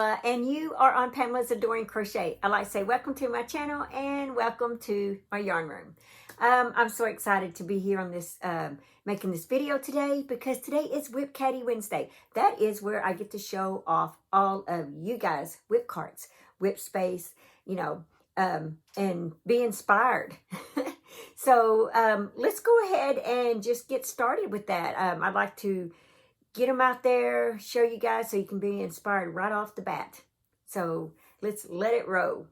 Pamela, and you are on Pamela's Adoring Crochet. I'd like to say welcome to my channel and welcome to my yarn room. I'm so excited to be here on this, making this video today because today is WIP Caddy Wednesday. That is where I get to show off all of you guys' WIP carts, WIP space, you know, and be inspired. So let's go ahead and just get started with that. I'd like to get them out there, show you guys so you can be inspired right off the bat. So let's let it roll.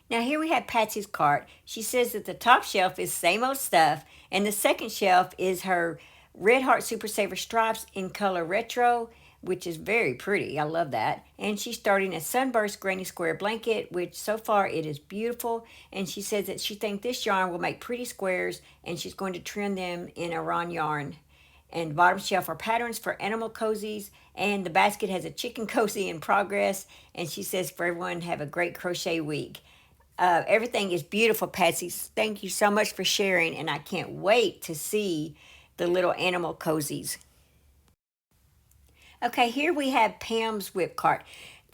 Now here we have Patsy's cart. She says that the top shelf is same old stuff, and the second shelf is her Red Heart Super Saver stripes in color retro, which is very pretty. I love that. And she's starting a Sunburst Granny Square blanket, which so far it is beautiful. And she says that she thinks this yarn will make pretty squares, and she's going to trim them in Iran yarn. And the bottom shelf are patterns for animal cozies, and the basket has a chicken cozy in progress. And she says for everyone, have a great crochet week. Everything is beautiful, Patsy. Thank you so much for sharing, and I can't wait to see the little animal cozies. Okay, here we have Pam's WIP cart.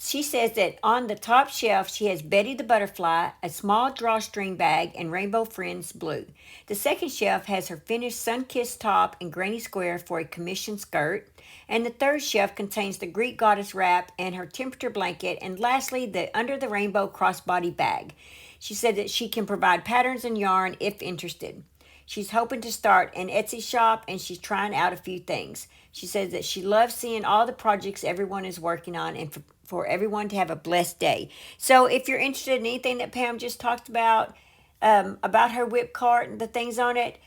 She says that on the top shelf, she has Betty the Butterfly, a small drawstring bag, and Rainbow Friends blue. The second shelf has her finished sun-kissed top and granny square for a commissioned skirt. And the third shelf contains the Greek goddess wrap and her temperature blanket. And lastly, the Under the Rainbow crossbody bag. She said that she can provide patterns and yarn if interested. She's hoping to start an Etsy shop, and she's trying out a few things. She says that she loves seeing all the projects everyone is working on, and for everyone to have a blessed day. So if you're interested in anything that Pam just talked about her WIP cart and the things on it,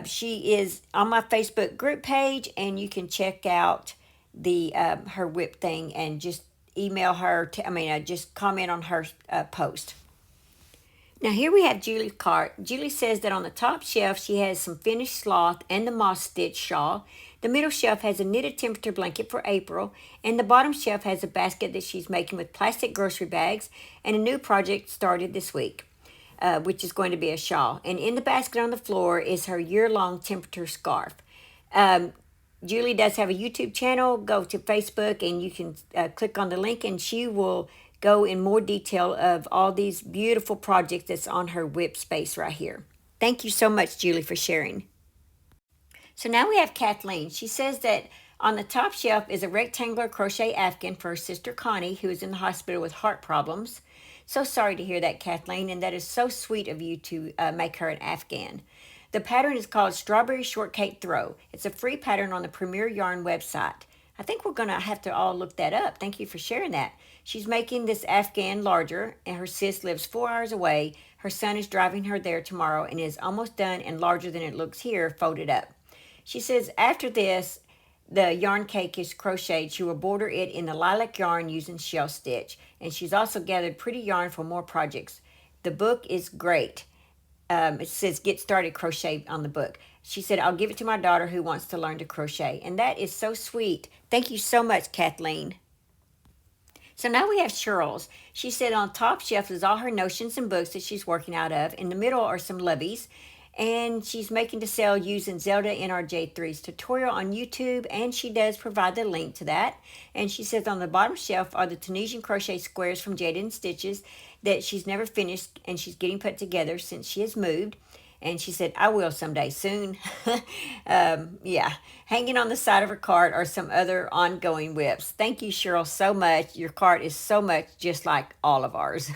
she is on my Facebook group page, and you can check out the her WIP thing and just email her. Just comment on her post. Now here we have Julie's cart. Julie says that on the top shelf she has some finished sloth and the moss stitch shawl. The middle shelf has a knitted temperature blanket for April, and the bottom shelf has a basket that she's making with plastic grocery bags, and a new project started this week, which is going to be a shawl. And in the basket on the floor is her year-long temperature scarf. Julie does have a YouTube channel. Go to Facebook and you can click on the link, and she will go in more detail of all these beautiful projects that's on her WIP space right here. Thank you so much, Julie, for sharing. So now we have Kathleen. She says that on the top shelf is a rectangular crochet afghan for her sister Connie, who is in the hospital with heart problems. So sorry to hear that, Kathleen, and that is so sweet of you to make her an afghan. The pattern is called Strawberry Shortcake Throw. It's a free pattern on the Premier Yarn website. I think we're going to have to all look that up. Thank you for sharing that. She's making this afghan larger, and her sis lives 4 hours away. Her son is driving her there tomorrow, and is almost done and larger than it looks here, folded up. She says after this, the yarn cake is crocheted. She will border it in the lilac yarn using shell stitch. And she's also gathered pretty yarn for more projects. The book is great. It says Get Started Crochet on the book. She said, I'll give it to my daughter who wants to learn to crochet. And that is so sweet. Thank you so much, Kathleen. So now we have Cheryl's. She said on top shelf is all her notions and books that she's working out of. In the middle are some loveys. And she's making to sell using Zelda NRJ3's tutorial on YouTube, and she does provide the link to that. And she says on the bottom shelf are the Tunisian crochet squares from Jaded Stitches that she's never finished, and she's getting put together since she has moved. And she said, I will someday soon. Yeah, hanging on the side of her cart are some other ongoing WIPs. Thank you, Cheryl, so much. Your cart is so much just like all of ours.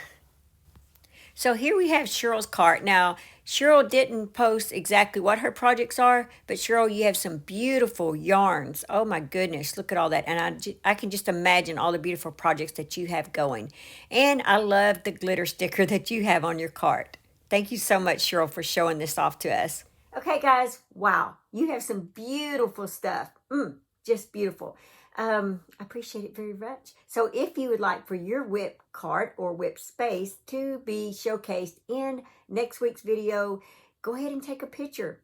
So here we have Cheryl's cart. Now, Cheryl didn't post exactly what her projects are, but Cheryl, you have some beautiful yarns. Oh my goodness, look at all that. And I can just imagine all the beautiful projects that you have going. And I love the glitter sticker that you have on your cart. Thank you so much, Cheryl, for showing this off to us. Okay, guys, wow. You have some beautiful stuff. Just beautiful. I appreciate it very much. So if you would like for your WIP cart or WIP space to be showcased in next week's video, go ahead and take a picture.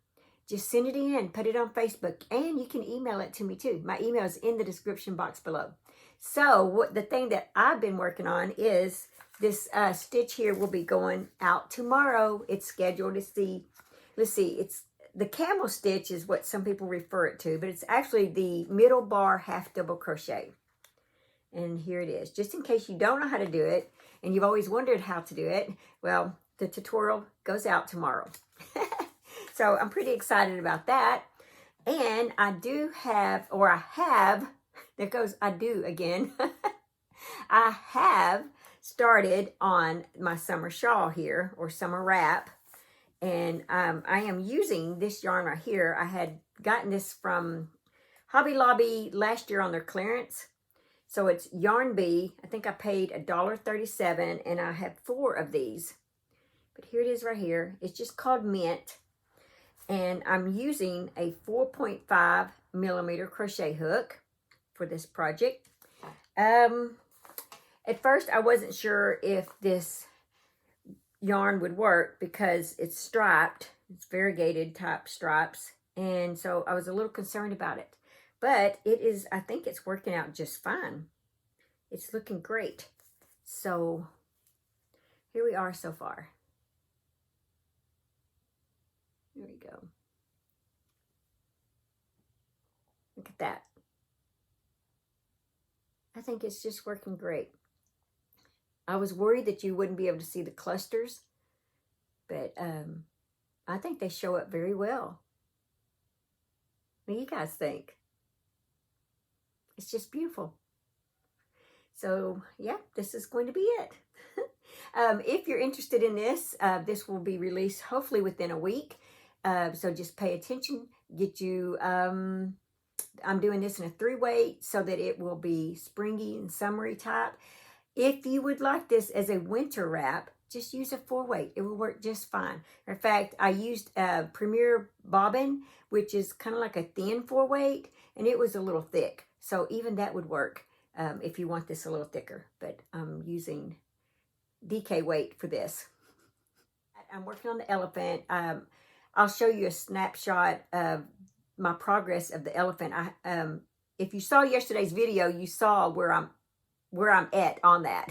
Just send it in, put it on Facebook, and you can email it to me too. My email is in the description box below. So the thing that I've been working on is this stitch here will be going out tomorrow. It's scheduled. It's the camel stitch is what some people refer it to, but it's actually the middle bar half double crochet. And here it is. Just in case you don't know how to do it and you've always wondered how to do it, well, the tutorial goes out tomorrow. So I'm pretty excited about that. And I do have, or I have, there goes I do again. I have started on my summer shawl here, or summer wrap. And I am using this yarn right here. I had gotten this from Hobby Lobby last year on their clearance. So it's Yarn Bee. I think I paid $1.37, and I have 4 of these. But here it is right here. It's just called Mint. And I'm using a 4.5 millimeter crochet hook for this project. At first, I wasn't sure if this yarn would work because it's striped. It's variegated type stripes. And so I was a little concerned about it. But it is, I think it's working out just fine. It's looking great. So here we are so far. There we go. Look at that. I think it's just working great. I was worried that you wouldn't be able to see the clusters, but I think they show up very well. What do you guys think? It's just beautiful. So yeah, this is going to be it. If you're interested in this, this will be released hopefully within a week. So just pay attention. Get you, I'm doing this in a 3-weight so that it will be springy and summery type. If you would like this as a winter wrap, just use a 4-weight. It will work just fine. In fact, I used a Premier bobbin, which is kind of like a thin 4-weight, and it was a little thick. So even that would work if you want this a little thicker. But I'm using DK weight for this. I'm working on the elephant. I'll show you a snapshot of my progress of the elephant. If you saw yesterday's video, you saw where I'm at on that.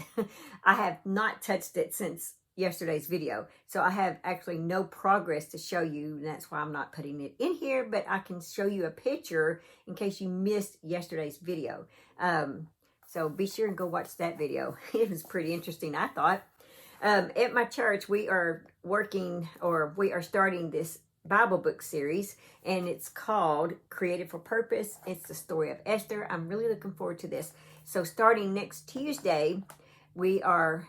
I have not touched it since yesterday's video. So I have actually no progress to show you. And that's why I'm not putting it in here, but I can show you a picture in case you missed yesterday's video. So be sure and go watch that video. It was pretty interesting, I thought. At my church, we are starting this Bible book series, and it's called Created for Purpose. It's the story of Esther. I'm really looking forward to this. So starting next Tuesday, we are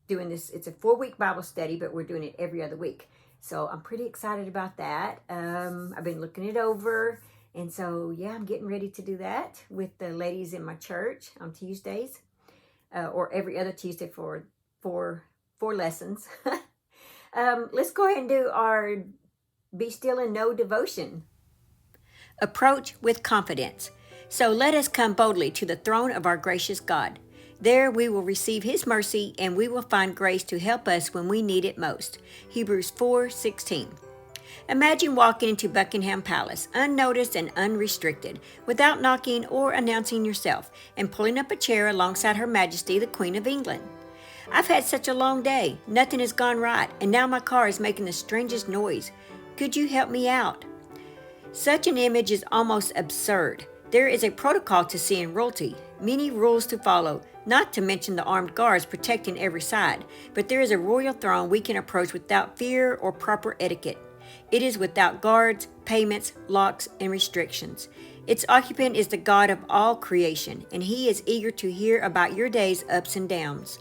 doing this. It's a 4-week Bible study, but we're doing it every other week. So I'm pretty excited about that. I've been looking it over. And so, yeah, I'm getting ready to do that with the ladies in my church on Tuesdays, or every other Tuesday for 4 lessons. Let's go ahead and do our Be Still and Know devotion. Approach with confidence. So let us come boldly to the throne of our gracious God. There we will receive His mercy, and we will find grace to help us when we need it most. Hebrews 4:16. Imagine walking into Buckingham Palace, unnoticed and unrestricted, without knocking or announcing yourself, and pulling up a chair alongside Her Majesty, the Queen of England. I've had such a long day. Nothing has gone right, and now my car is making the strangest noise. Could you help me out? Such an image is almost absurd. There is a protocol to seeing royalty, many rules to follow, not to mention the armed guards protecting every side, but there is a royal throne we can approach without fear or proper etiquette. It is without guards, payments, locks, and restrictions. Its occupant is the God of all creation, and He is eager to hear about your day's ups and downs.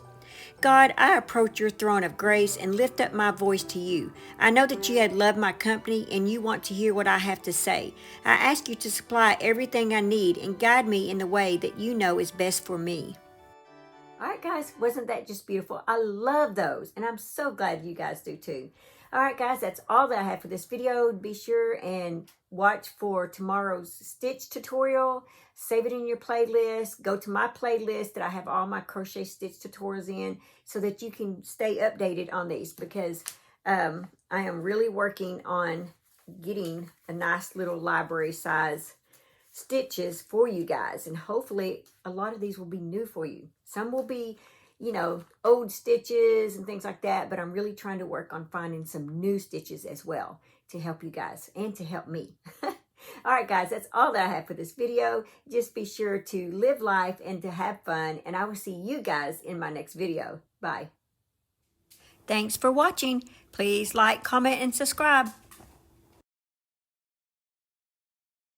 God, I approach your throne of grace and lift up my voice to you. I know that you had loved my company and you want to hear what I have to say. I ask you to supply everything I need and guide me in the way that you know is best for me. All right, guys, wasn't that just beautiful? I love those, and I'm so glad you guys do too. All right, guys, that's all that I have for this video. Be sure and watch for tomorrow's stitch tutorial. Save it in your playlist. Go to my playlist that I have all my crochet stitch tutorials in so that you can stay updated on these, because I am really working on getting a nice little library size stitches for you guys. And hopefully a lot of these will be new for you. Some will be, you know, old stitches and things like that, but I'm really trying to work on finding some new stitches as well to help you guys and to help me. All right, guys, that's all that I have for this video. Just be sure to live life and to have fun, and I will see you guys in my next video. Bye. Thanks for watching. Please like, comment, and subscribe.